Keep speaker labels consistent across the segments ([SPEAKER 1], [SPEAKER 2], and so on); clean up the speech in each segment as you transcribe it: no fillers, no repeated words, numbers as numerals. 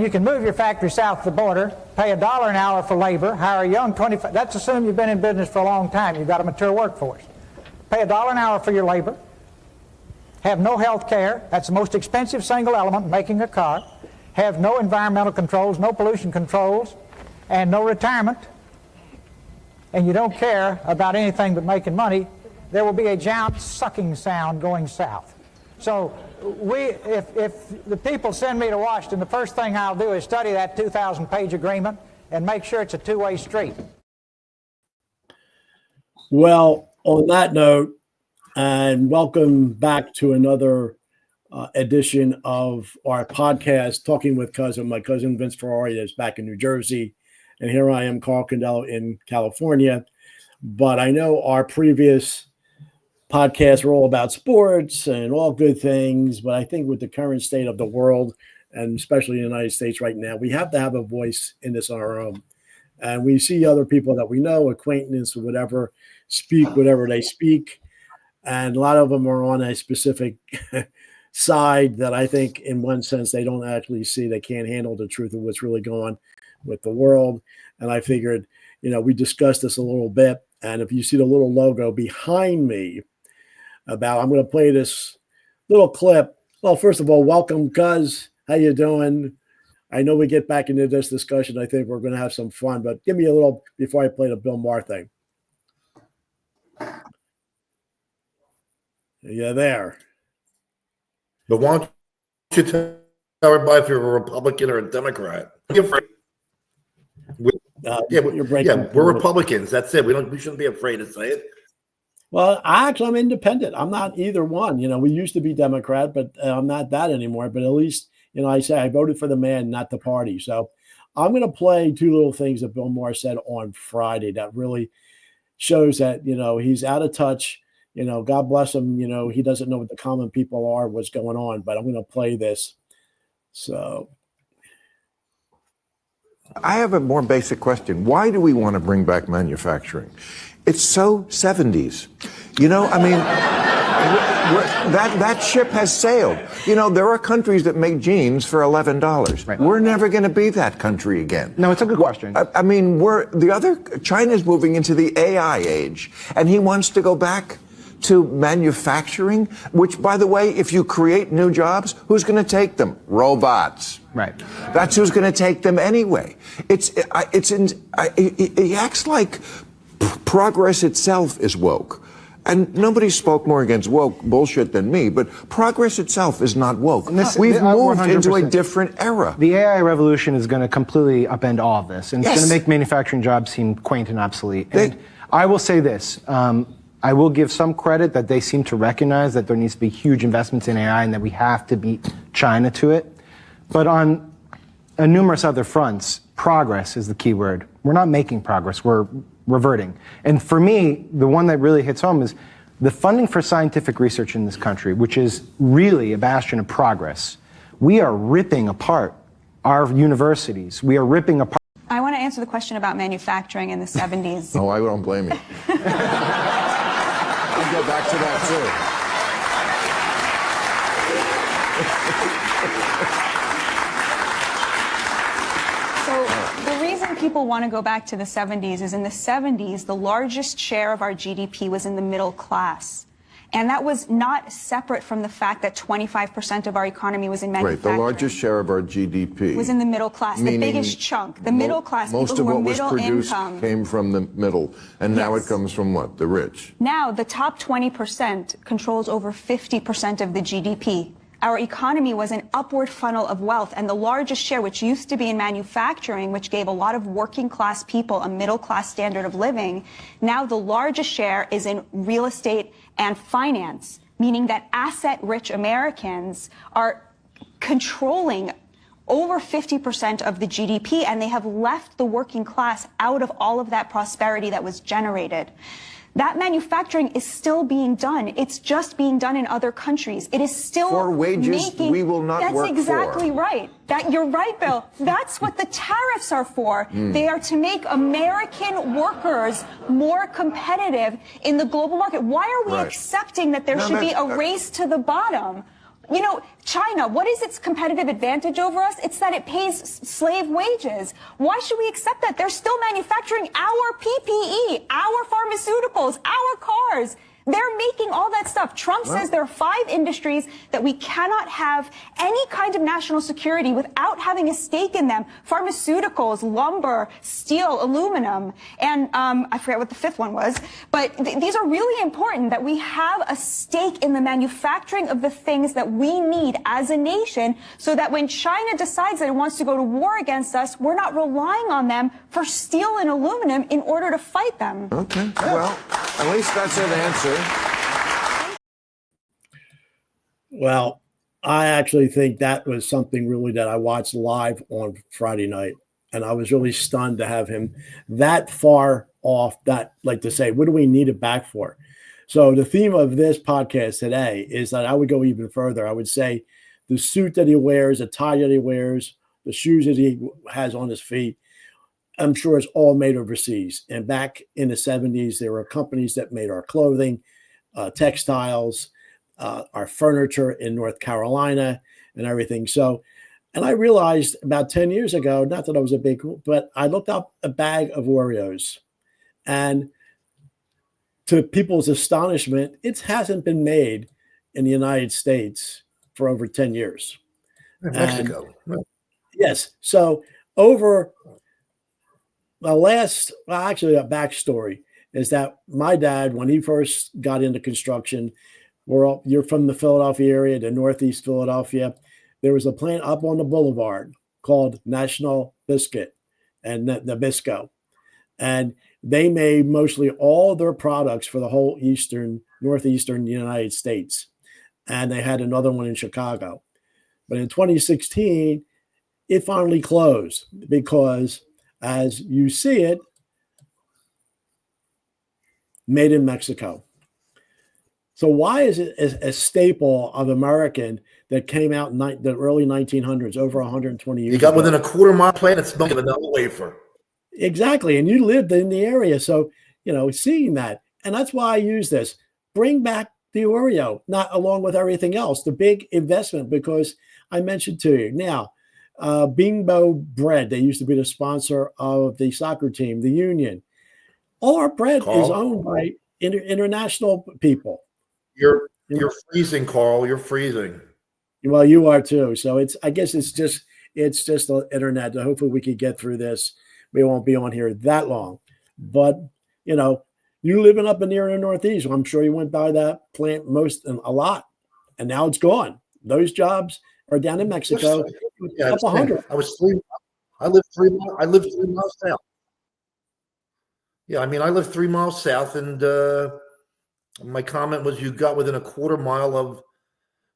[SPEAKER 1] you can move your factory south of the border, pay $1 an hour for labor, hire a young 25, that's assuming you've been in business for a long time, you've got a mature workforce. Pay $1 an hour for your labor, have no health care, that's the most expensive single element in making a car, have no environmental controls, no pollution controls, and no retirement, and you don't care about anything but making money, there will be a giant sucking sound going south. So if the people send me to Washington, the first thing I'll do is study that 2,000-page agreement and make sure it's a two-way street.
[SPEAKER 2] Well, on that note, and welcome back to another edition of our podcast, Talking with Cousin. My cousin Vince Ferrari is back in New Jersey, and here I am, Carl Condello, in California. But I know our previous podcasts were all about sports and all good things, but I think with the current state of the world, and especially in the United States right now, we have to have a voice in this on our own. And we see other people that we know, acquaintances or whatever, speak whatever they speak. And a lot of them are on a specific side that I think in one sense they don't actually see. They can't handle the truth of what's really going on with the world. And I figured, we discussed this a little bit. And if you see the little logo behind me I'm going to play this little clip. Well, first of all, welcome, Cuz. How you doing? I know we get back into this discussion. I think we're going to have some fun, but give me a little before I play the Bill Maher thing. Yeah, there.
[SPEAKER 3] But why don't you tell everybody if you're a Republican or a Democrat? We're Republicans. That's it. We shouldn't be afraid to say it.
[SPEAKER 2] Well, I'm independent. I'm not either one. We used to be Democrat, but I'm not that anymore. But at least, I say I voted for the man, not the party. So I'm going to play two little things that Bill Maher said on Friday that really shows that, he's out of touch. God bless him. He doesn't know what the common people are, what's going on. But I'm going to play this. So
[SPEAKER 4] I have a more basic question. Why do we want to bring back manufacturing? It's so 70s. That ship has sailed. There are countries that make jeans for $11. Right. We're never going to be that country again.
[SPEAKER 5] No, it's a good question.
[SPEAKER 4] China's moving into the AI age, and he wants to go back to manufacturing, which, by the way, if you create new jobs, who's going to take them? Robots.
[SPEAKER 5] Right.
[SPEAKER 4] That's who's going to take them anyway. He acts like progress itself is woke. And nobody spoke more against woke bullshit than me, but progress itself is not woke. We've moved 100%. Into a different era.
[SPEAKER 5] The AI revolution is going to completely upend all of this, and it's going to make manufacturing jobs seem quaint and obsolete. And I will say this. I will give some credit that they seem to recognize that there needs to be huge investments in AI and that we have to beat China to it. But on numerous other fronts, progress is the key word. We're not making progress. We're reverting. And for me, the one that really hits home is the funding for scientific research in this country, which is really a bastion of progress. We are ripping apart our universities. We are ripping apart.
[SPEAKER 6] I want to answer the question about manufacturing in the 70s.
[SPEAKER 4] Oh, I don't blame you. I'll go back to that
[SPEAKER 6] too. So the reason people want to go back to the 70s is in the 70s, the largest share of our GDP was in the middle class. And that was not separate from the fact that 25% of our economy was in manufacturing.
[SPEAKER 4] Right, the largest share of our GDP
[SPEAKER 6] was in the middle class, the biggest chunk, the middle class,
[SPEAKER 4] most
[SPEAKER 6] people
[SPEAKER 4] of
[SPEAKER 6] who
[SPEAKER 4] what
[SPEAKER 6] were
[SPEAKER 4] was
[SPEAKER 6] middle
[SPEAKER 4] produced
[SPEAKER 6] income.
[SPEAKER 4] Came from the middle, and now it comes from what? The rich.
[SPEAKER 6] Now, the top 20% controls over 50% of the GDP. Our economy was an upward funnel of wealth, and the largest share, which used to be in manufacturing, which gave a lot of working class people a middle class standard of living, now the largest share is in real estate and finance, meaning that asset-rich Americans are controlling over 50% of the GDP, and they have left the working class out of all of that prosperity that was generated. That manufacturing is still being done. It's just being done in other countries. It is still
[SPEAKER 4] for wages we will not work for.
[SPEAKER 6] That's exactly right. You're right, Bill. That's what the tariffs are for. They are to make American workers more competitive in the global market. Why are we accepting that there should be a race to the bottom? You know, China, what is its competitive advantage over us? It's that it pays slave wages. Why should we accept that? They're still manufacturing our PPE, our pharmaceuticals, our cars. They're making all that stuff. Trump says there are 5 industries that we cannot have any kind of national security without having a stake in them. Pharmaceuticals, lumber, steel, aluminum, and I forget what the 5th one was. But these are really important that we have a stake in the manufacturing of the things that we need as a nation so that when China decides that it wants to go to war against us, we're not relying on them for steel and aluminum in order to fight them.
[SPEAKER 4] Okay, well, at least that's an answer.
[SPEAKER 2] Well, I actually think that was something really that I watched live on Friday night. And I was really stunned to have him that far off that, like to say, what do we need it back for? So the theme of this podcast today is that I would go even further. I would say the suit that he wears, the tie that he wears, the shoes that he has on his feet, I'm sure it's all made overseas. And back in the 70s, there were companies that made our clothing, textiles, our furniture in North Carolina and everything. So, and I realized about 10 years ago, not that I was a big, but I looked up a bag of Oreos, and to people's astonishment, it hasn't been made in the United States for over 10 years.
[SPEAKER 3] Mexico.
[SPEAKER 2] Yes. So over the last, well, actually a backstory is that my dad, when he first got into construction, you're from the Philadelphia area, the Northeast Philadelphia. There was a plant up on the boulevard called National Biscuit and Nabisco. And they made mostly all their products for the whole northeastern United States. And they had another one in Chicago. But in 2016, it finally closed because, as you see it, made in Mexico. So why is it a staple of American that came out in the early 1900s, over 120 years ago?
[SPEAKER 3] You got within a quarter-mile plant, it smelled like vanilla wafer.
[SPEAKER 2] Exactly. And you lived in the area. So, seeing that. And that's why I use this. Bring back the Oreo, not along with everything else, the big investment, because I mentioned to you. Now, Bimbo Bread, they used to be the sponsor of the soccer team, the Union. All our bread is owned by international people.
[SPEAKER 3] You're freezing, Carl. You're freezing.
[SPEAKER 2] Well, you are too. So I guess it's just the internet. Hopefully we can get through this. We won't be on here that long. But you living up in the Northeast, I'm sure you went by that plant a lot, and now it's gone. Those jobs are down in Mexico.
[SPEAKER 3] Yeah,
[SPEAKER 2] up 100.
[SPEAKER 3] I lived 3 miles south. Yeah, I lived 3 miles south, and my comment was you got within a quarter mile of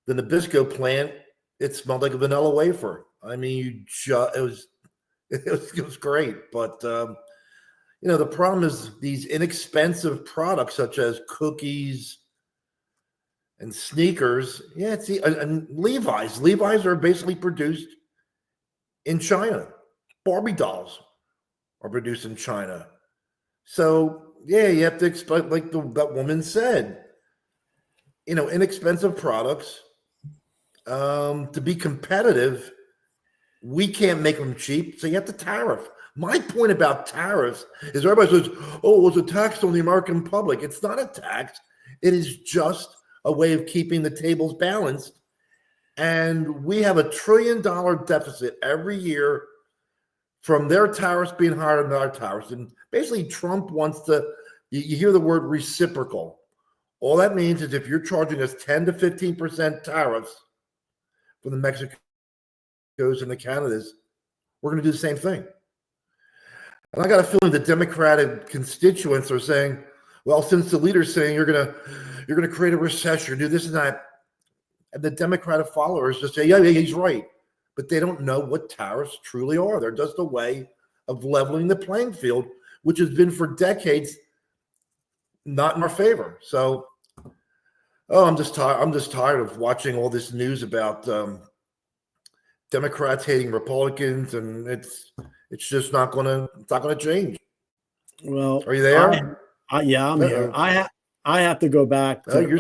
[SPEAKER 3] the Nabisco plant. It smelled like a vanilla wafer. It was great. But, the problem is these inexpensive products such as cookies and sneakers. Yeah, and Levi's. Levi's are basically produced in China. Barbie dolls are produced in China. So, yeah, you have to expect, like that woman said, inexpensive products. To be competitive, we can't make them cheap, so you have to tariff. My point about tariffs is everybody says, oh, it's a tax on the American public. It's not a tax. It is just a way of keeping the tables balanced. And we have $1 trillion deficit every year from their tariffs being higher than our tariffs. And basically, Trump wants you hear the word reciprocal. All that means is if you're charging us 10 to 15% tariffs for the Mexicos and the Canadas, we're going to do the same thing. And I got a feeling the Democratic constituents are saying, well, since the leader's saying you're going to create a recession, do this and that, and the Democratic followers just say, yeah, he's right. But they don't know what tariffs truly are. They're just a way of leveling the playing field, which has been for decades not in our favor. So, I'm just tired of watching all this news about Democrats hating Republicans, and it's just not going to change.
[SPEAKER 2] Well,
[SPEAKER 3] are you there?
[SPEAKER 2] Yeah, I'm here. I have to go back.
[SPEAKER 3] You're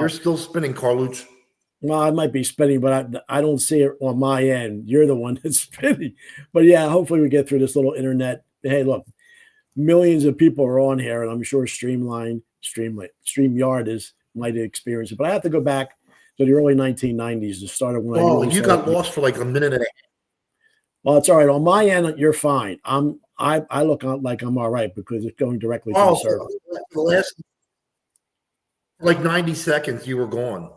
[SPEAKER 3] still spinning, Carlucci.
[SPEAKER 2] Well, I might be spinning, but I don't see it on my end. You're the one that's spinning. But yeah, hopefully we get through this little internet. Hey, look, millions of people are on here, and I'm sure StreamYard is might experience it. But I have to go back to the early 1990s to start when I
[SPEAKER 3] Oh,
[SPEAKER 2] really
[SPEAKER 3] you
[SPEAKER 2] started.
[SPEAKER 3] got lost for like a minute and a half.
[SPEAKER 2] Well, it's all right. On my end, you're fine. I look like I'm all right because it's going directly to the server.
[SPEAKER 3] The last like 90 seconds, you were gone.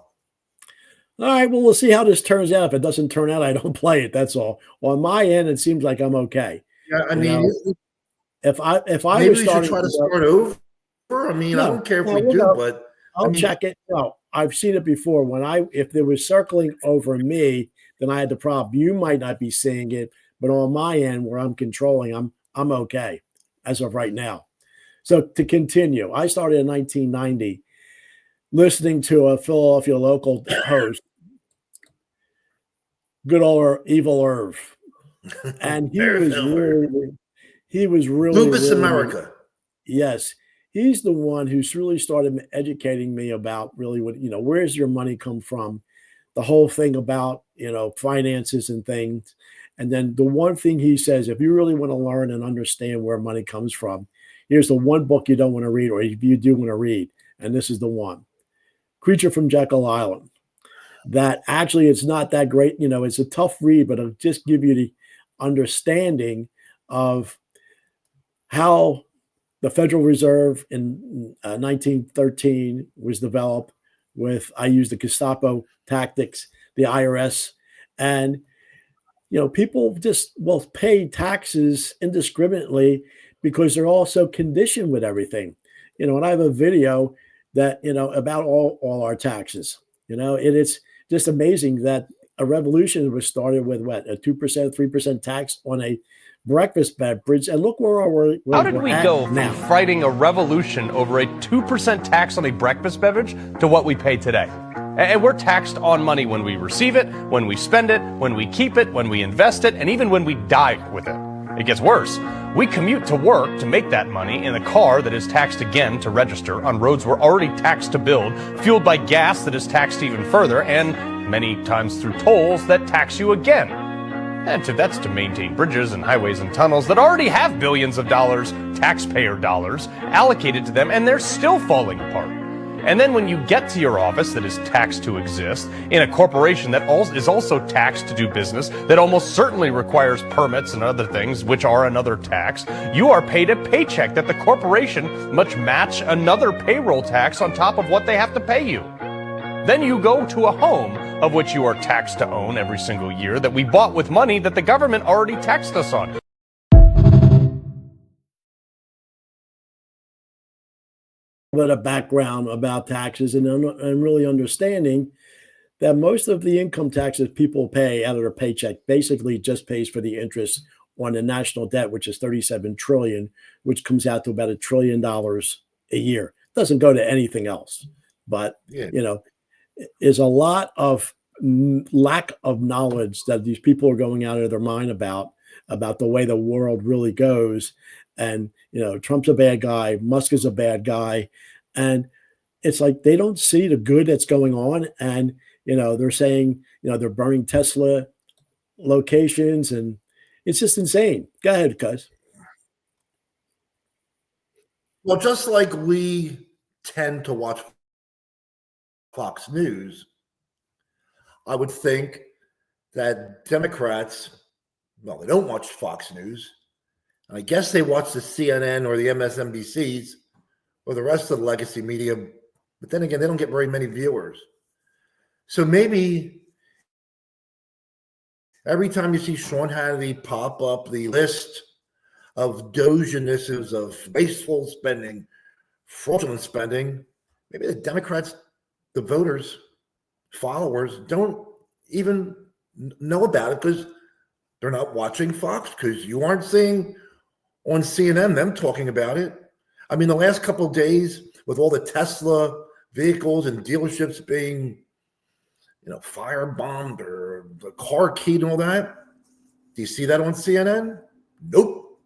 [SPEAKER 2] All right, well, we'll see how this turns out. If it doesn't turn out, I don't play it. That's all. On my end, it seems like I'm okay.
[SPEAKER 3] Yeah, I
[SPEAKER 2] You
[SPEAKER 3] mean,
[SPEAKER 2] know, if I
[SPEAKER 3] maybe
[SPEAKER 2] was
[SPEAKER 3] we should
[SPEAKER 2] starting
[SPEAKER 3] try to
[SPEAKER 2] to
[SPEAKER 3] start over. I mean, I don't care if we
[SPEAKER 2] we'll
[SPEAKER 3] do,
[SPEAKER 2] go.
[SPEAKER 3] but I
[SPEAKER 2] I'll
[SPEAKER 3] mean,
[SPEAKER 2] check it. No, I've seen it before. If there was circling over me, then I had the problem. You might not be seeing it, but on my end where I'm controlling, I'm okay as of right now. So to continue, I started in 1990 listening to a Philadelphia local host, good old Evil Irv. And
[SPEAKER 3] Very similar.
[SPEAKER 2] he was
[SPEAKER 3] Lupus
[SPEAKER 2] really,
[SPEAKER 3] America.
[SPEAKER 2] yes, he's the one who's really started educating me about really what, where's your money come from? The whole thing about, finances and things. And then the one thing he says, if you really want to learn and understand where money comes from, here's the one book you don't want to read, or if you do want to read, and this is the one, Creature from Jekyll Island. That actually it's not that great. It's a tough read, but it'll just give you the understanding of how the Federal Reserve in 1913 was developed with, I use the Gestapo tactics, the IRS, and people just will pay taxes indiscriminately because they're all so conditioned with everything. And I have a video that about all our taxes. It's just amazing that a revolution was started with what, a 2%, 3% tax on a breakfast beverage, and look where we're
[SPEAKER 7] How did we go from
[SPEAKER 2] now.
[SPEAKER 7] fighting a revolution over a 2% tax on a breakfast beverage to what we pay today? And we're taxed on money when we receive it, when we spend it, when we keep it, when we invest it, and even when we die with it. It gets worse. We commute to work to make that money in a car that is taxed again to register on roads we're already taxed to build, fueled by gas that is taxed even further, and many times through tolls that tax you again. And that's to maintain bridges and highways and tunnels that already have billions of dollars, taxpayer dollars, allocated to them, and they're still falling apart. And then when you get to your office that is taxed to exist, in a corporation that is also taxed to do business, that almost certainly requires permits and other things, which are another tax, you are paid a paycheck that the corporation must match another payroll tax on top of what they have to pay you. Then you go to a home of which you are taxed to own every single year that we bought with money that the government already taxed us on.
[SPEAKER 2] Bit of background about taxes and really understanding that most of the income taxes people pay out of their paycheck basically just pays for the interest on the national debt, which is 37 trillion, which comes out to about $1 trillion a year. It doesn't go to anything else. But, is a lot of lack of knowledge that these people are going out of their mind about the way the world really goes. And, Trump's a bad guy. Musk is a bad guy. And it's like they don't see the good that's going on. And, they're saying, they're burning Tesla locations, and it's just insane. Go ahead, cuz.
[SPEAKER 3] Well, just like we tend to watch Fox News, I would think that Democrats, well, they don't watch Fox News. I guess they watch the CNN or the MSNBCs or the rest of the legacy media, but then again, they don't get very many viewers. So maybe every time you see Sean Hannity pop up the list of dogenesses of wasteful spending, fraudulent spending, maybe the Democrats, the voters, followers don't even know about it because they're not watching Fox, because you aren't seeing on CNN them talking about it. I mean, the last couple of days with all the Tesla vehicles and dealerships being, firebombed or the car keyed and all that. Do you see that on CNN? Nope.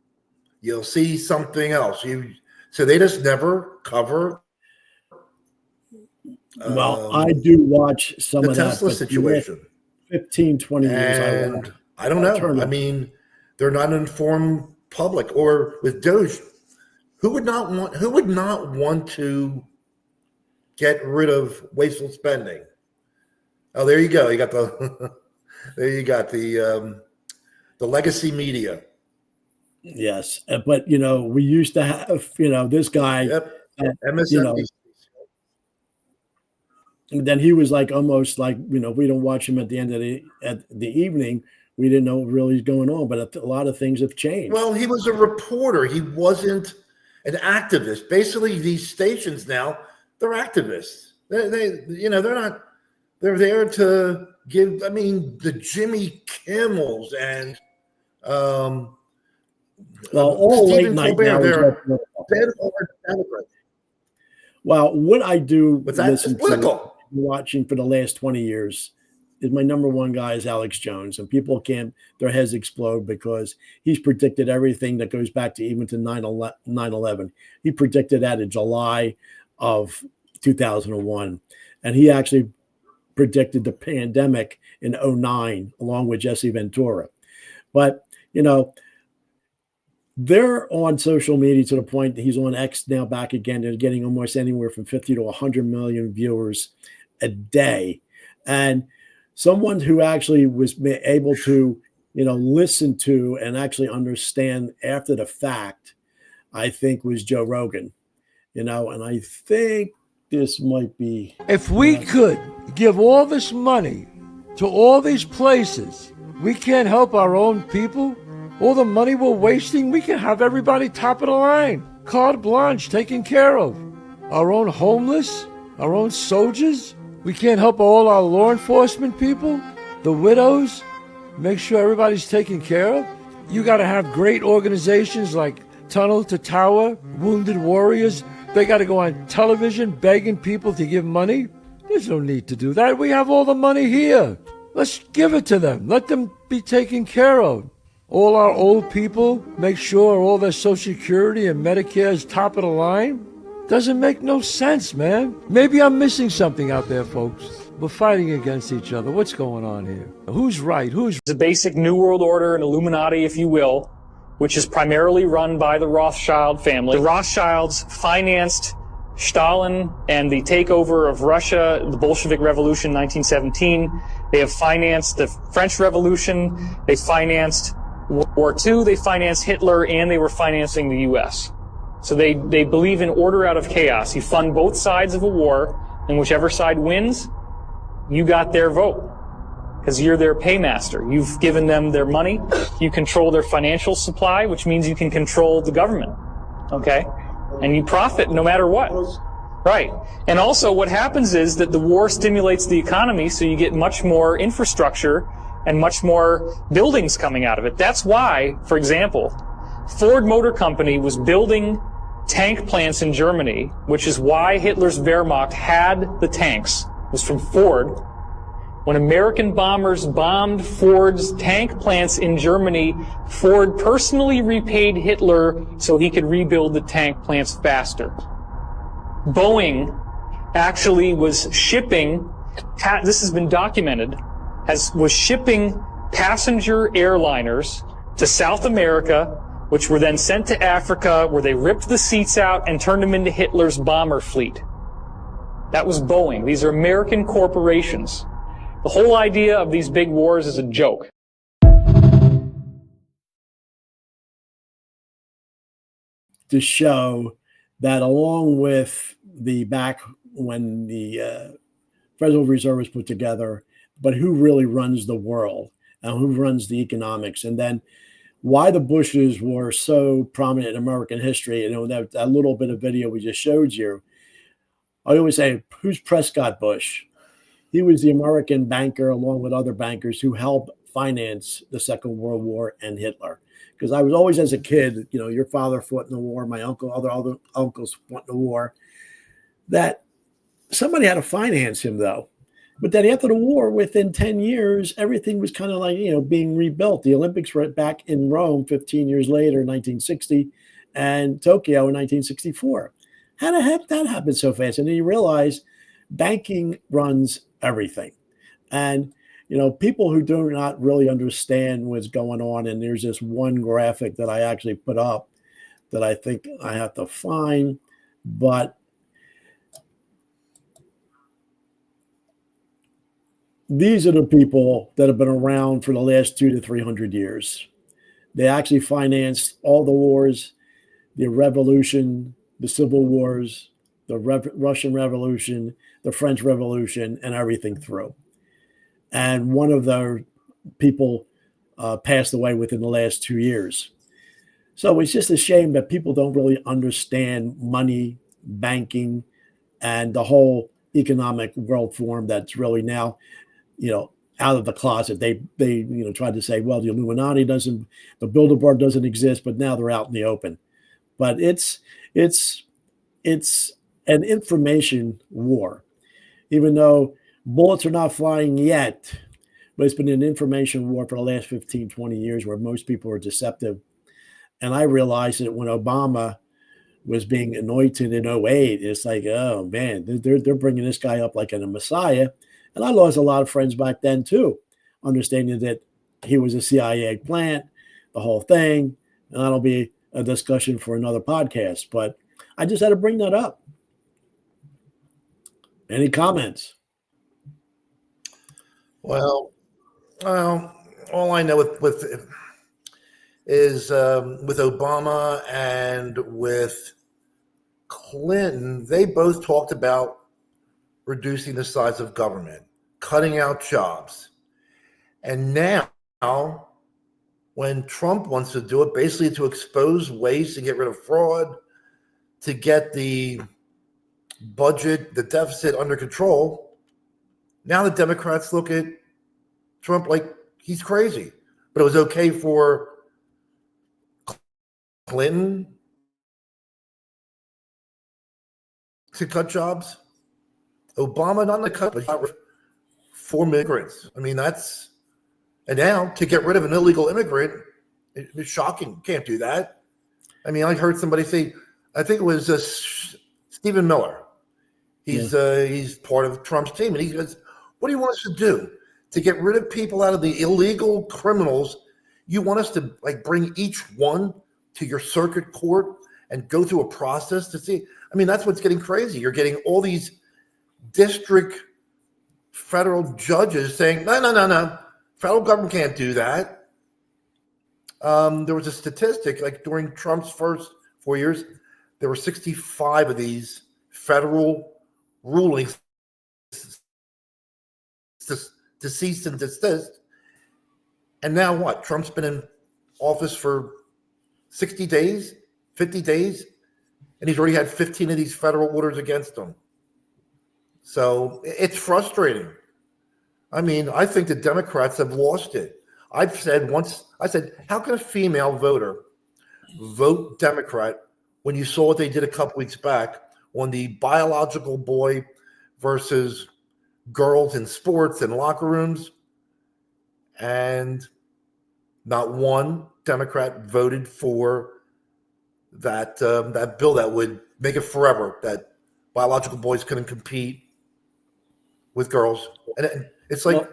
[SPEAKER 3] You'll see something else. So they just never cover
[SPEAKER 2] Well, I do watch some
[SPEAKER 3] The
[SPEAKER 2] of that,
[SPEAKER 3] Tesla
[SPEAKER 2] but
[SPEAKER 3] situation.
[SPEAKER 2] 15, 20 years
[SPEAKER 3] And I don't know. I mean, they're not an informed public. Or with Doge, who would not want to get rid of wasteful spending? Oh, there you go. You got the there you got the legacy media.
[SPEAKER 2] Yes, but we used to have this guy.
[SPEAKER 3] Yep.
[SPEAKER 2] MSNBC. And then he was like almost like we don't watch him at the end of the evening. We didn't know what really was going on, but a lot of things have changed.
[SPEAKER 3] Well, he was a reporter. He wasn't an activist. Basically, these stations now, they're activists. They're not. They're there to give. I mean, the Jimmy Kimmels and
[SPEAKER 2] all late
[SPEAKER 3] Stephen
[SPEAKER 2] night
[SPEAKER 3] Colbert,
[SPEAKER 2] now.
[SPEAKER 3] they're dead hard Democrats.
[SPEAKER 2] Well, what I do
[SPEAKER 3] But that's political.
[SPEAKER 2] Watching for the last 20 years is my number one guy is Alex Jones, and people their heads explode because he's predicted everything that goes back to even to 9/11. He predicted that in July of 2001, and he actually predicted the pandemic in 2009 along with Jesse Ventura. But they're on social media to the point that he's on X now back again. They're getting almost anywhere from 50 to 100 million viewers a day. And someone who actually was able to, listen to and actually understand after the fact, I think was Joe Rogan, and I think this might be.
[SPEAKER 8] If we could give all this money to all these places, we can't help our own people. All the money we're wasting, we can have everybody top of the line. Carte blanche taken care of. Our own homeless, our own soldiers. We can't help all our law enforcement people, the widows, make sure everybody's taken care of. You got to have great organizations like Tunnel to Tower, Wounded Warriors. They got to go on television begging people to give money. There's no need to do that. We have all the money here. Let's give it to them. Let them be taken care of. All our old people, make sure all their Social Security and Medicare is top of the line. Doesn't make no sense, man. Maybe I'm missing something out there, folks. We're fighting against each other. What's going on here? Who's right? Who's...
[SPEAKER 9] The basic New World Order and Illuminati, if you will, which is primarily run by the Rothschild family. The Rothschilds financed Stalin and the takeover of Russia, the Bolshevik Revolution 1917. They have financed the French Revolution. They financed World War II. They financed Hitler, and they were financing the U.S. So they believe in order out of chaos. You fund both sides of a war, and whichever side wins, you got their vote because you're their paymaster. You've given them their money. You control their financial supply, which means you can control the government. Okay? And you profit no matter what. Right. And also what happens is that the war stimulates the economy, so you get much more infrastructure and much more buildings coming out of it. That's why, for example, Ford Motor Company was building tank plants in Germany, which is why Hitler's Wehrmacht had the tanks. It was from Ford. When American bombers bombed Ford's tank plants in Germany, Ford personally repaid Hitler so he could rebuild the tank plants faster. Boeing actually was shipping, this has been documented, was shipping passenger airliners to South America, which were then sent to Africa, where they ripped the seats out and turned them into Hitler's bomber fleet. That was Boeing. These are American corporations. The whole idea of these big wars is a joke.
[SPEAKER 2] To show that along with the back when the Federal Reserve was put together, but who really runs the world and who runs the economics, and then why the Bushes were so prominent in American history. That little bit of video we just showed you. I always say, who's Prescott Bush? He was the American banker, along with other bankers, who helped finance the Second World War and Hitler. Because I was always, as a kid, your father fought in the war, my uncle, other uncles fought in the war, that somebody had to finance him, though. But then after the war, within 10 years, everything was kind of like, being rebuilt. The Olympics were back in Rome 15 years later, 1960, and Tokyo in 1964. How the heck that happened so fast? And then you realize banking runs everything. And, people who do not really understand what's going on, and there's this one graphic that I actually put up that I think I have to find, but these are the people that have been around for the last 200 to 300 years. They actually financed all the wars, the revolution, the civil wars, the Russian Revolution, the French Revolution, and everything through. And one of their people passed away within the last 2 years. So it's just a shame that people don't really understand money, banking, and the whole economic world form that's really now, out of the closet. They tried to say, well, the Illuminati doesn't, the Bilderberg doesn't exist, but now they're out in the open. But it's an information war, even though bullets are not flying yet. But it's been an information war for the last 15, 20 years where most people are deceptive. And I realized that when Obama was being anointed in 2008, it's like, oh, man, they're bringing this guy up like a messiah. And I lost a lot of friends back then, too, understanding that he was a CIA plant, the whole thing. And that'll be a discussion for another podcast. But I just had to bring that up. Any comments?
[SPEAKER 3] Well, all I know is with Obama and with Clinton, they both talked about reducing the size of government, cutting out jobs. And now, when Trump wants to do it, basically to expose ways to get rid of fraud, to get the budget, the deficit under control, now the Democrats look at Trump like he's crazy. But it was okay for Clinton to cut jobs. Obama not to cut, but for migrants. I mean, and now to get rid of an illegal immigrant, it's shocking. Can't do that. I mean, I heard somebody say, I think it was Stephen Miller. He's part of Trump's team, and he goes, "What do you want us to do to get rid of people out of the illegal criminals? You want us to bring each one to your circuit court and go through a process to see?" I mean, that's what's getting crazy. You're getting all these district federal judges saying, no, federal government can't do that. There was a statistic, during Trump's first 4 years, there were 65 of these federal rulings to cease and desist. And now what? Trump's been in office for 60 days, 50 days, and he's already had 15 of these federal orders against him. So it's frustrating. I mean, I think the Democrats have lost it. I said, how can a female voter vote Democrat when you saw what they did a couple weeks back on the biological boy versus girls in sports and locker rooms? And not one Democrat voted for that bill that would make it forever that biological boys couldn't compete with girls. And it's like,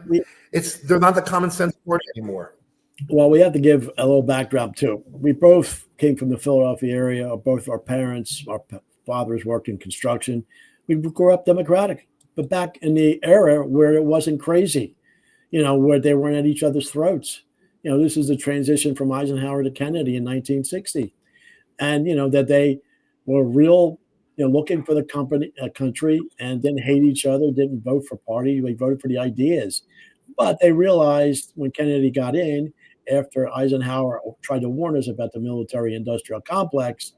[SPEAKER 3] they're not the common sense word anymore.
[SPEAKER 2] Well, we have to give a little backdrop too. We both came from the Philadelphia area. Both our parents, our fathers worked in construction. We grew up Democratic, but back in the era where it wasn't crazy, where they weren't at each other's throats. This is the transition from Eisenhower to Kennedy in 1960. And, that they were real, looking for the country and didn't hate each other, didn't vote for party. They voted for the ideas. But they realized when Kennedy got in, after Eisenhower tried to warn us about the military-industrial complex,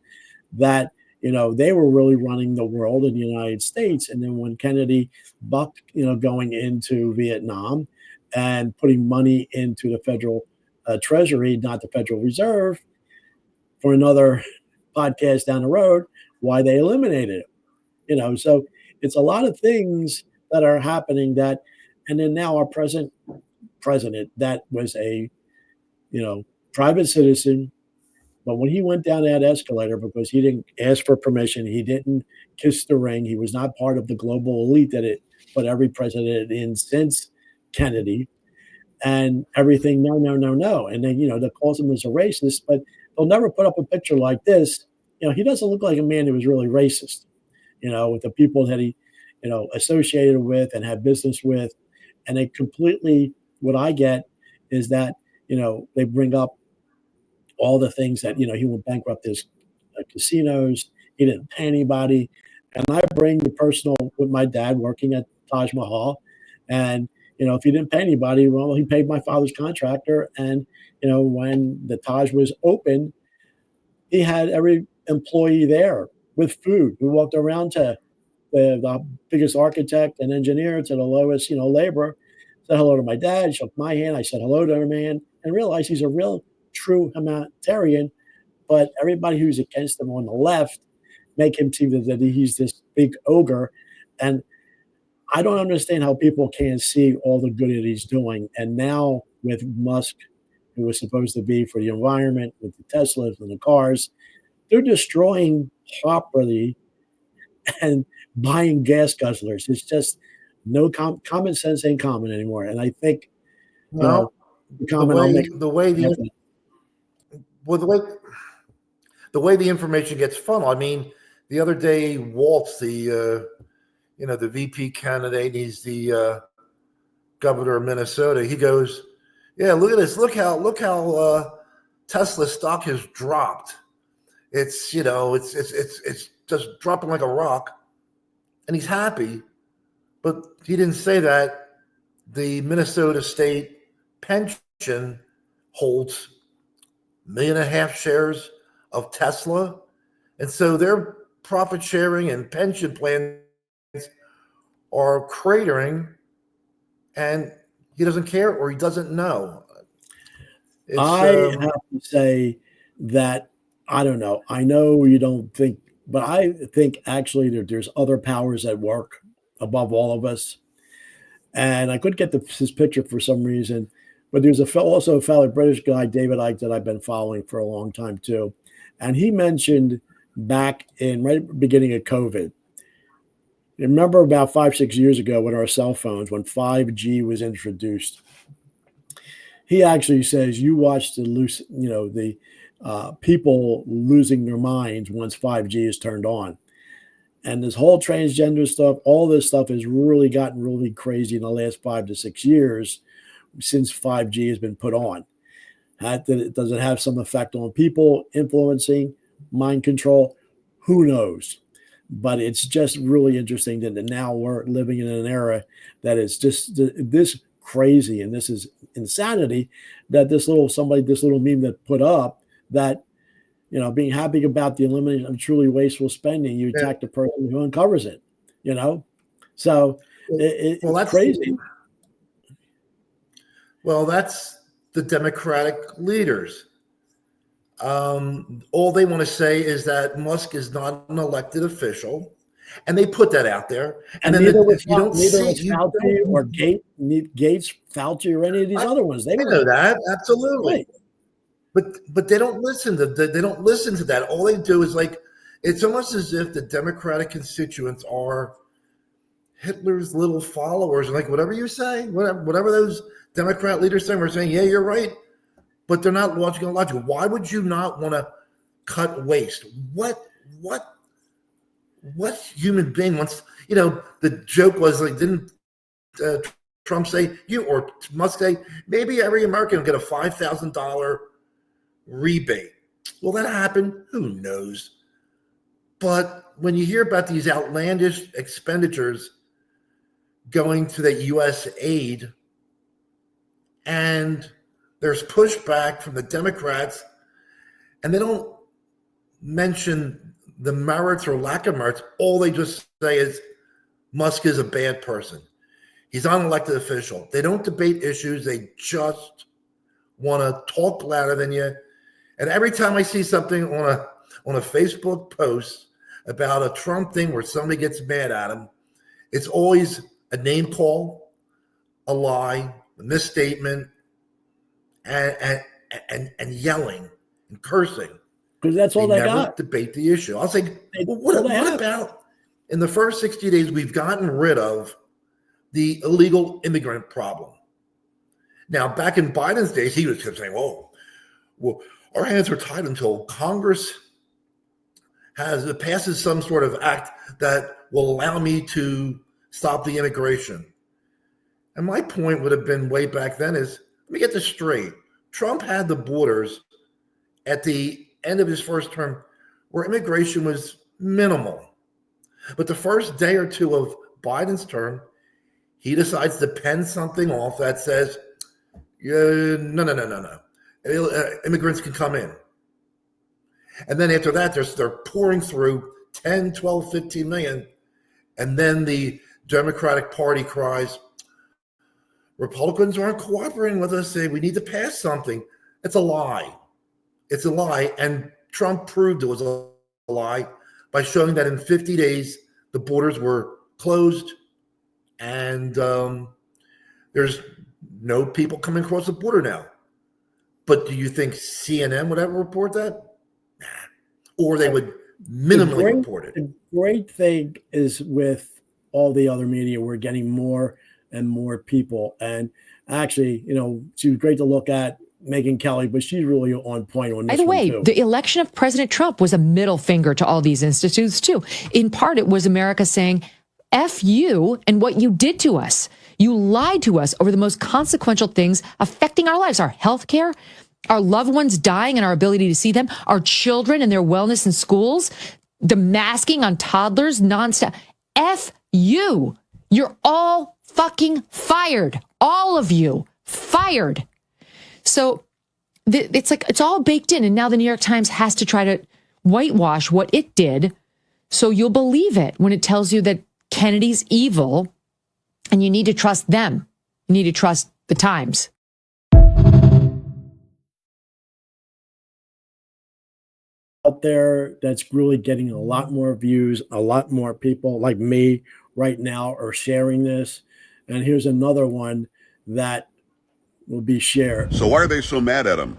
[SPEAKER 2] that, they were really running the world in the United States. And then when Kennedy bucked, going into Vietnam and putting money into the federal Treasury, not the Federal Reserve, for another podcast down the road, why they eliminated it. So it's a lot of things that are happening and then now our present president, that was a, private citizen, But when he went down that escalator, because he didn't ask for permission, he didn't kiss the ring, he was not part of the global elite that it put every president in since Kennedy, and everything, no, no, no, no. And then, they calls him as a racist, but they'll never put up a picture like this. He doesn't look like a man who was really racist, with the people that he, associated with and had business with. And they completely, what I get is that, they bring up all the things that, he went bankrupt his casinos. He didn't pay anybody. And I bring the personal with my dad working at Taj Mahal. And, if he didn't pay anybody, well, he paid my father's contractor. And, when the Taj was open, he had every employee there with food. We walked around to the biggest architect and engineer to the lowest, labor. Said hello to my dad, shook my hand. I said hello to the man and realized he's a real true humanitarian. But everybody who's against him on the left make him seem that he's this big ogre. And I don't understand how people can't see all the good that he's doing. And now with Musk, who was supposed to be for the environment, with the Teslas and the cars, they're destroying property and buying gas guzzlers. It's just no common sense ain't common anymore. And I think,
[SPEAKER 3] the way the information gets funneled. I mean, the other day, Waltz, the VP candidate, he's the governor of Minnesota. He goes, "Yeah, look at this. Look how Tesla stock has dropped. It's it's just dropping like a rock," and he's happy. But he didn't say that the Minnesota State pension holds 1.5 million shares of Tesla, and so their profit sharing and pension plans are cratering, and he doesn't care or he doesn't know.
[SPEAKER 2] I have to say that I don't know. I know you don't think, but I think actually there's other powers at work above all of us. And I couldn't get his picture for some reason, but there's also a fellow British guy, David Icke, that I've been following for a long time too. And he mentioned back in right at the beginning of COVID, remember about 5-6 years ago when our cell phones, when 5G was introduced, he actually says you watch the people losing their minds once 5G is turned on. And this whole transgender stuff, all this stuff has really gotten really crazy in the last 5 to 6 years since 5G has been put on. Does it have some effect on people, influencing, mind control? Who knows? But it's just really interesting that now we're living in an era that is just this crazy, and this is insanity, that this little meme that put up that, being happy about the elimination of truly wasteful spending, you attack the person who uncovers it, So it's crazy.
[SPEAKER 3] Well, that's the Democratic leaders. All they want to say is that Musk is not an elected official, and they put that out there. And then
[SPEAKER 2] neither was Fauci or Gates, Fauci, or any of these other ones. They
[SPEAKER 3] know that, absolutely.
[SPEAKER 2] Right.
[SPEAKER 3] But they don't listen to that. All they do is it's almost as if the Democratic constituents are Hitler's little followers. Like whatever you say, whatever those Democrat leaders say, we're saying, yeah, you're right. But they're not logical. Why would you not want to cut waste? What human being wants? The joke was didn't Trump say or Musk say maybe every American will get a $5,000 rebate? Will that happen? Who knows? But when you hear about these outlandish expenditures going to the U.S. aid, and there's pushback from the Democrats, and they don't mention the merits or lack of merits. All they just say is Musk is a bad person. He's not an elected official. They don't debate issues. They just want to talk louder than you. And every time I see something on a Facebook post about a Trump thing where somebody gets mad at him, it's always a name call, a lie, a misstatement, and yelling and cursing.
[SPEAKER 2] because that's all they
[SPEAKER 3] never
[SPEAKER 2] got.
[SPEAKER 3] debate the issue. I'll say, well, what about in the first 60 days, we've gotten rid of the illegal immigrant problem. Now, back in Biden's days, he was kept saying, well, our hands are tied until Congress passes some sort of act that will allow me to stop the immigration. And my point would have been way back then is, let me get this straight. Trump had the borders at the end of his first term where immigration was minimal. But the first day or two of Biden's term, he decides to pen something off that says, no. Immigrants can come in. And then after that, they're pouring through 10, 12, 15 million. And then the Democratic Party cries, Republicans aren't cooperating with us. We need to pass something. It's a lie. It's a lie. And Trump proved it was a lie by showing that in 50 days, the borders were closed and there's no people coming across the border now. But do you think CNN would ever report that? Nah. Or they would minimally report it.
[SPEAKER 2] The great thing is with all the other media, we're getting more and more people. And actually, she was great to look at, Megyn Kelly, but she's really on point on this. By the way,
[SPEAKER 10] the election of President Trump was a middle finger to all these institutes, too. In part, it was America saying, F you and what you did to us. You lied to us over the most consequential things affecting our lives, our health care, our loved ones dying and our ability to see them, our children and their wellness in schools, the masking on toddlers nonstop. F you. You're all fucking fired. All of you fired. So it's all baked in. And now the New York Times has to try to whitewash what it did. So you'll believe it when it tells you that Kennedy's evil and you need to trust them. You need to trust the Times.
[SPEAKER 2] Out there that's really getting a lot more views, a lot more people like me right now are sharing this. And here's another one that will be shared.
[SPEAKER 11] So why are they so mad at him?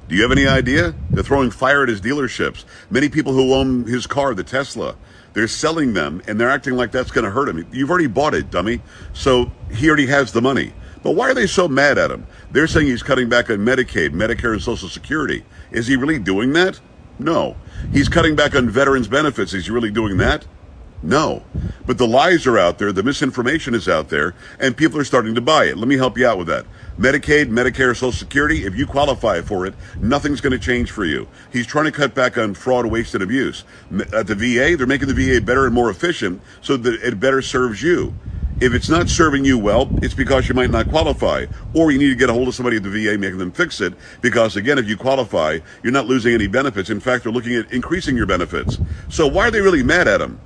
[SPEAKER 11] Do you have any idea? They're throwing fire at his dealerships. Many people who own his car, the Tesla, they're selling them and they're acting like that's going to hurt him. You've already bought it, dummy. So he already has the money. But why are they so mad at him? They're saying he's cutting back on Medicaid, Medicare, and Social Security. Is he really doing that? No. He's cutting back on veterans' benefits. Is he really doing that? No. But the lies are out there, the misinformation is out there, and people are starting to buy it. Let me help you out with that. Medicaid, Medicare, Social Security, if you qualify for it, nothing's going to change for you. He's trying to cut back on fraud, waste, and abuse. At the VA, they're making the VA better and more efficient so that it better serves you. If it's not serving you well, it's because you might not qualify, or you need to get a hold of somebody at the VA making them fix it, because again, if you qualify, you're not losing any benefits. In fact, they're looking at increasing your benefits. So why are they really mad at him?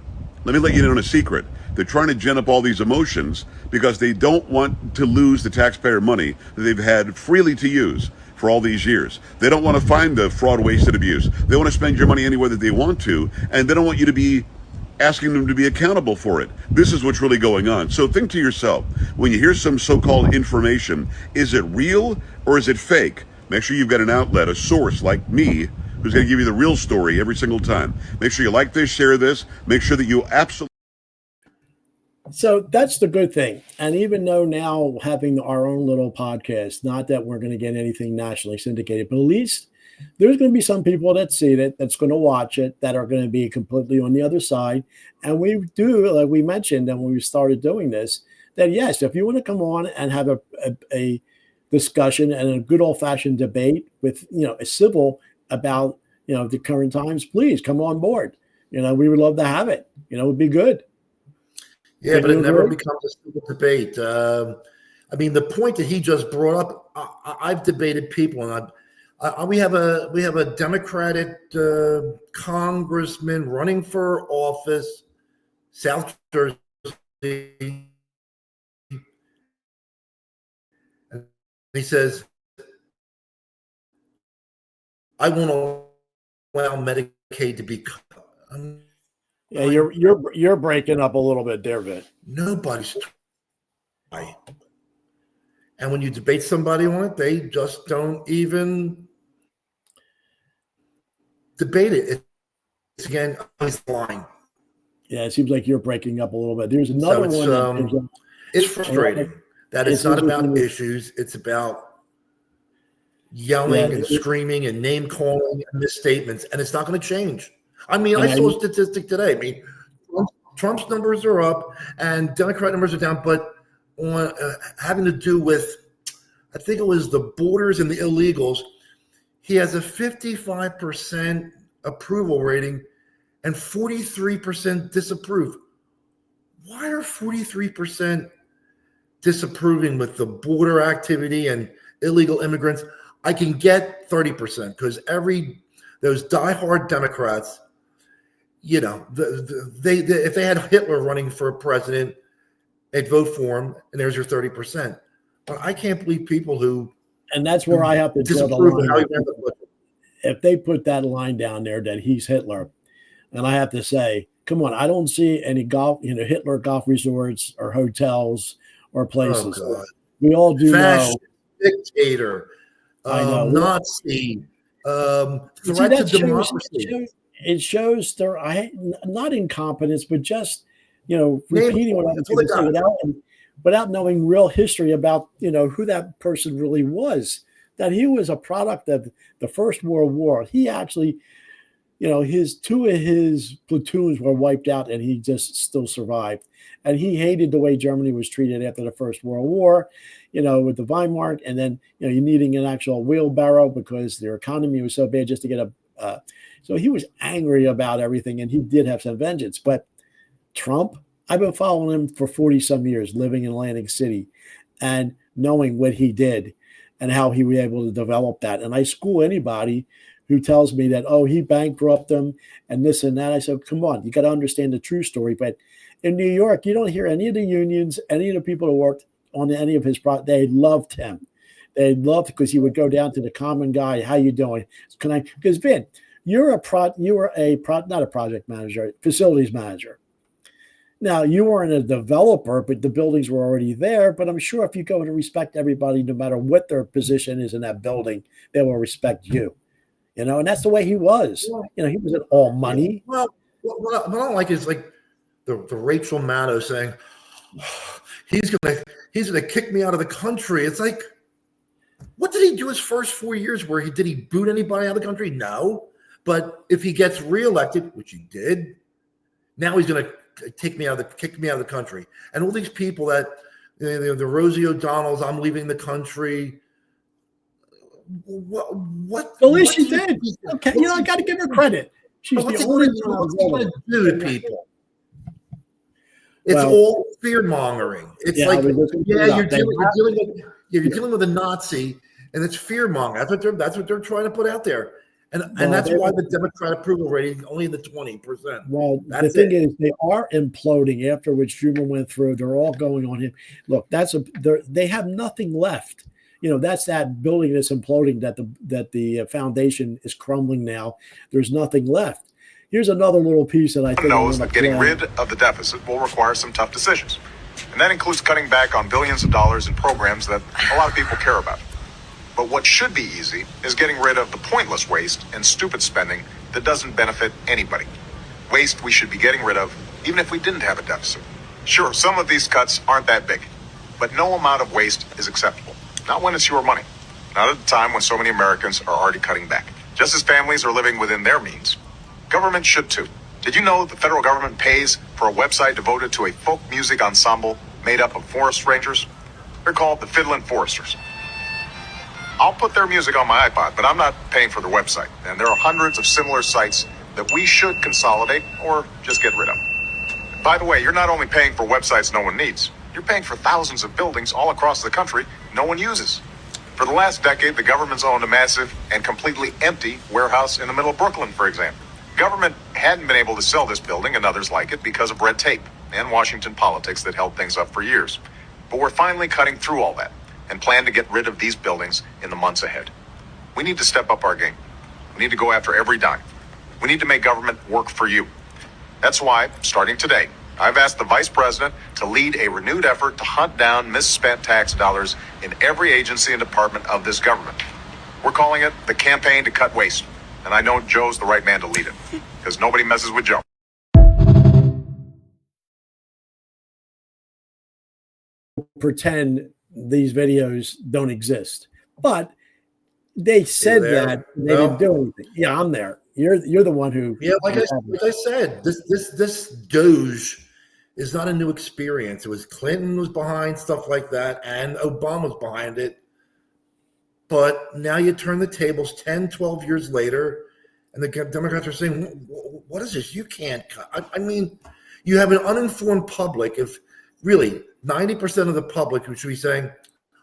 [SPEAKER 11] Let me let you in on a secret. They're trying to gin up all these emotions because they don't want to lose the taxpayer money that they've had freely to use for all these years. They don't want to find the fraud, waste, and abuse. They want to spend your money anywhere that they want to, and they don't want you to be asking them to be accountable for it. This is what's really going on. So think to yourself, when you hear some so-called information, is it real or is it fake? Make sure you've got an outlet, a source like me, who's going to give you the real story every single time. Make sure you like this, share this. Make sure that you absolutely...
[SPEAKER 2] So that's the good thing. And even though now having our own little podcast, not that we're going to get anything nationally syndicated, but at least there's going to be some people that see it, that's going to watch it, that are going to be completely on the other side. And we do, like we mentioned, and when we started doing this, that yes, if you want to come on and have a discussion and a good old-fashioned debate with, a civil about, the current times, please come on board. We would love to have it. It would be good.
[SPEAKER 3] Yeah, but it never becomes a civil debate. The point that he just brought up, I've debated people, and we have a Democratic congressman running for office, South Jersey. And he says, I won't allow Medicaid to be cut.
[SPEAKER 2] Yeah, you're breaking up a little bit there, Vin.
[SPEAKER 3] Nobody's trying. And when you debate somebody on it, they just don't even debate it. It's again always the line.
[SPEAKER 2] Yeah, it seems like you're breaking up a little bit. There's another one.
[SPEAKER 3] It's frustrating that it's not about issues. It's about yelling and screaming and name calling and misstatements, and it's not going to change. I mean, I saw a statistic today. I mean, Trump's numbers are up and Democrat numbers are down, but on having to do with, I think it was the borders and the illegals, he has a 55% approval rating and 43% disapprove. Why are 43% disapproving with the border activity and illegal immigrants? I can get 30% because those diehard Democrats, you know, they if they had Hitler running for president, they'd vote for him, and there's your 30%. But I can't believe people who,
[SPEAKER 2] and that's where I have to draw the line. If they put that line down there that he's Hitler, and I have to say, come on, I don't see any golf, Hitler golf resorts or hotels or places.
[SPEAKER 3] Oh God.
[SPEAKER 2] We all do
[SPEAKER 3] Fascist,
[SPEAKER 2] know.
[SPEAKER 3] Dictator, Nazi, threat to democracy.
[SPEAKER 2] It shows their not incompetence, but just repeating what other people say without knowing real history about who that person really was. That he was a product of the First World War. He actually, two of his platoons were wiped out, and he just still survived. And he hated the way Germany was treated after the First World War, with the Weimar, and then you needing an actual wheelbarrow because their economy was so bad just to get so he was angry about everything, and he did have some vengeance. But Trump, I've been following him for 40 some years, living in Atlantic City and knowing what he did and how he was able to develop that. And I school anybody who tells me that, he bankrupted them and this and that. I said, come on, you got to understand the true story. But in New York, you don't hear any of the unions, any of the people who worked on any of his projects. They loved him. They loved because he would go down to the common guy. How you doing? Because Vin, you were not a project manager, facilities manager. Now, you weren't a developer, but the buildings were already there. But I'm sure if you go to respect everybody, no matter what their position is in that building, they will respect you. And that's the way he was. He wasn't all money.
[SPEAKER 3] Well, what I don't like is like the Rachel Maddow saying, he's gonna kick me out of the country. It's like, what did he do his first 4 years? Did he boot anybody out of the country? No. But if he gets reelected, which he did, now he's going to kick me out of the country. And all these people that the Rosie O'Donnells, I'm leaving the country. What?
[SPEAKER 2] At least she did. Okay, I got to give her credit. She's the only one.
[SPEAKER 3] What's he going to do to people? It's all fear mongering. It's you're dealing with a Nazi, and it's fear mongering. That's what they're trying to put out there. And that's why the Democrat approval rating is only in the 20%.
[SPEAKER 2] Well, the thing is, they are imploding after what Schumer went through. They're all going on him. Look, they have nothing left. That's that building that's imploding. That the foundation is crumbling now. There's nothing left. Here's another little piece that I think
[SPEAKER 12] knows that getting rid of the deficit will require some tough decisions, and that includes cutting back on billions of dollars in programs that a lot of people care about. But what should be easy is getting rid of the pointless waste and stupid spending that doesn't benefit anybody. Waste we should be getting rid of, even if we didn't have a deficit. Sure, some of these cuts aren't that big, but no amount of waste is acceptable. Not when it's your money. Not at a time when so many Americans are already cutting back. Just as families are living within their means, government should too. Did you know the federal government pays for a website devoted to a folk music ensemble made up of forest rangers? They're called the Fiddlin' Foresters. I'll put their music on my iPod, but I'm not paying for their website. And there are hundreds of similar sites that we should consolidate or just get rid of. By the way, you're not only paying for websites no one needs, you're paying for thousands of buildings all across the country no one uses. For the last decade, the government's owned a massive and completely empty warehouse in the middle of Brooklyn, for example. Government hadn't been able to sell this building and others like it because of red tape and Washington politics that held things up for years. But we're finally cutting through all that and plan to get rid of these buildings in the months ahead. We need to step up our game. We need to go after every dime. We need to make government work for you. That's why, starting today, I've asked the Vice President to lead a renewed effort to hunt down misspent tax dollars in every agency and department of this government. We're calling it the Campaign to Cut Waste. and I know Joe's the right man to lead it, because nobody messes with Joe.
[SPEAKER 2] Pretend these videos don't exist, but they said that they didn't do anything. Yeah, I'm there. You're the one who.
[SPEAKER 3] Yeah, like I said, this Doge is not a new experience. It was Clinton was behind stuff like that, and Obama was behind it. But now you turn the tables 10, 12 years later, and the Democrats are saying, what is this? You can't cut. I mean, you have an uninformed public. If really 90% of the public who should be saying,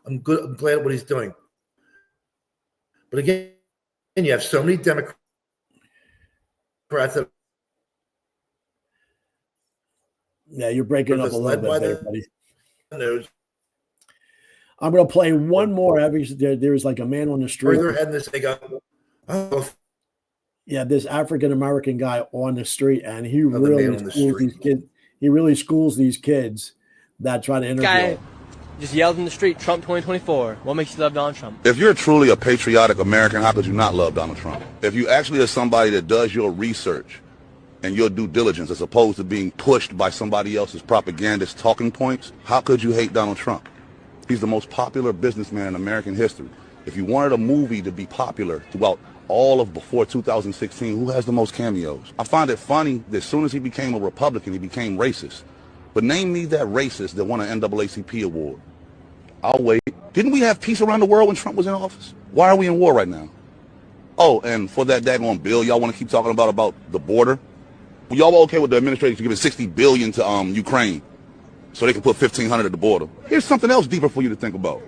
[SPEAKER 3] I'm glad at what he's doing. But again, you have so many Democrats that.
[SPEAKER 2] Yeah, you're breaking up a little bit there, buddy.
[SPEAKER 3] News.
[SPEAKER 2] I'm going to play one more. There's like a man on the street.
[SPEAKER 3] Or they're heading this thing up. Oh.
[SPEAKER 2] Yeah, this African American guy on the street, and he really schools these kids. He really schools these kids that try to interview him.
[SPEAKER 13] Just yelled in the street, Trump 2024. What makes you love Donald Trump?
[SPEAKER 11] If you're truly a patriotic American, how could you not love Donald Trump? If you actually are somebody that does your research and your due diligence as opposed to being pushed by somebody else's propagandist talking points, how could you hate Donald Trump? He's the most popular businessman in American history. If you wanted a movie to be popular throughout all of before 2016, who has the most cameos? I find it funny that as soon as he became a Republican, he became racist. But name me that racist that won an NAACP award. I'll wait. Didn't we have peace around the world when Trump was in office? Why are we in war right now? Oh, and for that daggone bill y'all want to keep talking about the border? Well, y'all were okay with the administration giving $60 billion to Ukraine so they can put 1,500 at the border. Here's something else deeper for you to think about.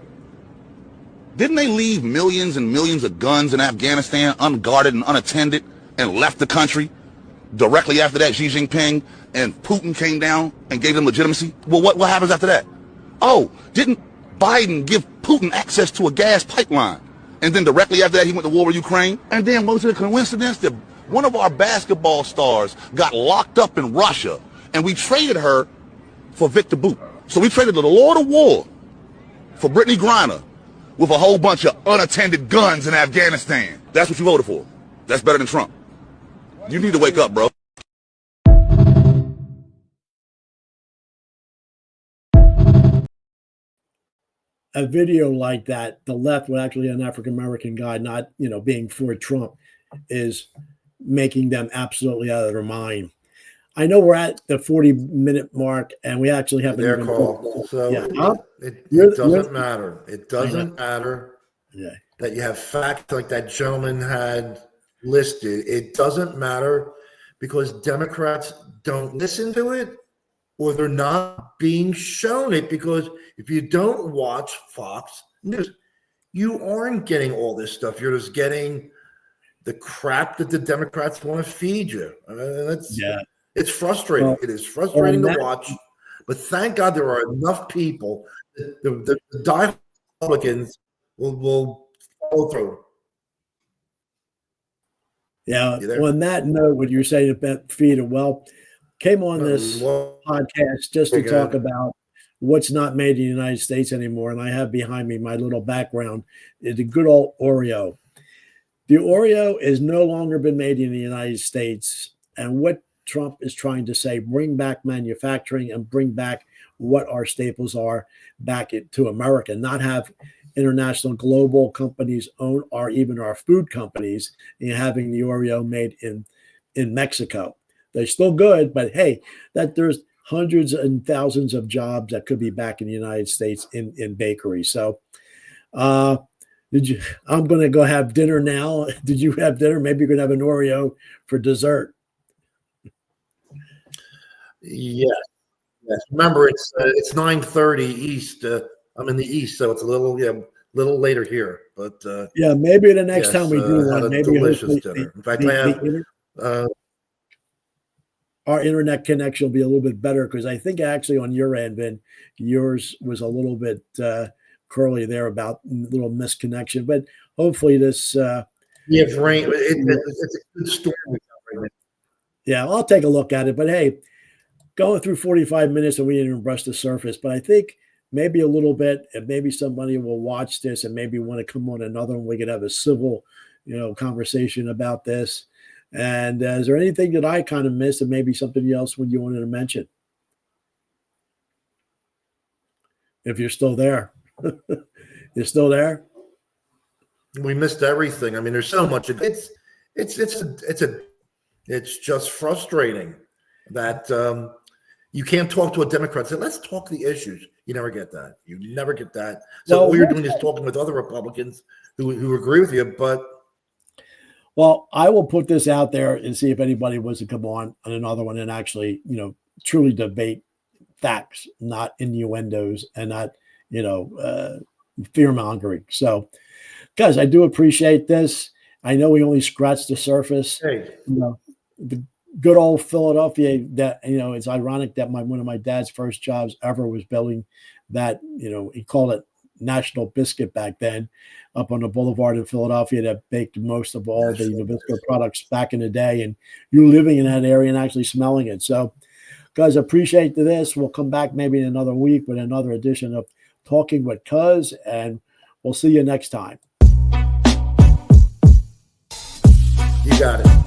[SPEAKER 11] Didn't they leave millions and millions of guns in Afghanistan unguarded and unattended and left the country? Directly after that, Xi Jinping and Putin came down and gave them legitimacy. Well, what happens after that? Oh, didn't Biden give Putin access to a gas pipeline? And then directly after that, he went to war with Ukraine. And then was it a coincidence that one of our basketball stars got locked up in Russia and we traded her for Victor Boot? So we traded the Lord of War for Brittany Griner with a whole bunch of unattended guns in Afghanistan. That's what you voted for. That's better than Trump. You need to wake up, bro.
[SPEAKER 2] A video like that, the left with actually an African American guy not, being for Trump, is making them absolutely out of their mind. I know we're at the 40-minute mark, and we actually have
[SPEAKER 3] their call. So it doesn't matter. It doesn't matter that you have facts like that gentleman had listed. It doesn't matter because Democrats don't listen to it, or they're not being shown it, because if you don't watch Fox News, you aren't getting all this stuff. You're just getting the crap that the Democrats want to feed you. It's frustrating. Well, it is frustrating to watch, but thank God there are enough people. The die Republicans will follow through.
[SPEAKER 2] Yeah. On that note, what you're saying about feed it, came on this podcast just to talk about what's not made in the United States anymore. And I have behind me my little background is the good old Oreo. The Oreo is no longer been made in the United States. And what Trump is trying to say, bring back manufacturing and bring back what our staples are back to America, not have international global companies own or even our food companies and having the Oreo made in Mexico. They're still good, but hey, that there's hundreds and thousands of jobs that could be back in the United States in bakeries. So I'm going to go have dinner now. Did you have dinner? Maybe you're going to have an Oreo for dessert.
[SPEAKER 3] Yes. Remember, it's 9:30 East. I'm in the East, so it's a little later here. But
[SPEAKER 2] maybe the next time we do one, maybe
[SPEAKER 3] delicious dinner. In fact, I have.
[SPEAKER 2] Our internet connection will be a little bit better because I think actually on your end, Vin, yours was a little bit curly there about a little misconnection. But hopefully this.
[SPEAKER 3] It's rain. It's a good storm.
[SPEAKER 2] Yeah, I'll take a look at it. But hey, going through 45 minutes and we didn't even brush the surface. But I think maybe a little bit, and maybe somebody will watch this and maybe want to come on another one. We could have a civil conversation about this. And is there anything that I kind of missed, and maybe something else you wanted to mention? If you're still there, you're still there.
[SPEAKER 3] We missed everything. I mean, there's so much. It's just frustrating that you can't talk to a Democrat and say, let's talk the issues. You never get that. You never get that. So all you're doing is talking with other Republicans who agree with you.
[SPEAKER 2] Well, I will put this out there and see if anybody wants to come on another one and actually, truly debate facts, not innuendos and not, fear mongering. So, guys, I do appreciate this. I know we only scratched the surface.
[SPEAKER 3] Hey.
[SPEAKER 2] The good old Philadelphia, that, it's ironic that one of my dad's first jobs ever was building that, he called it National Biscuit back then, up on the boulevard in Philadelphia, that baked most of all the Nabisco products back in the day. And you're living in that area and actually smelling it. So, guys, appreciate this. We'll come back maybe in another week with another edition of Talking with Cuz, and we'll see you next time.
[SPEAKER 3] You got it.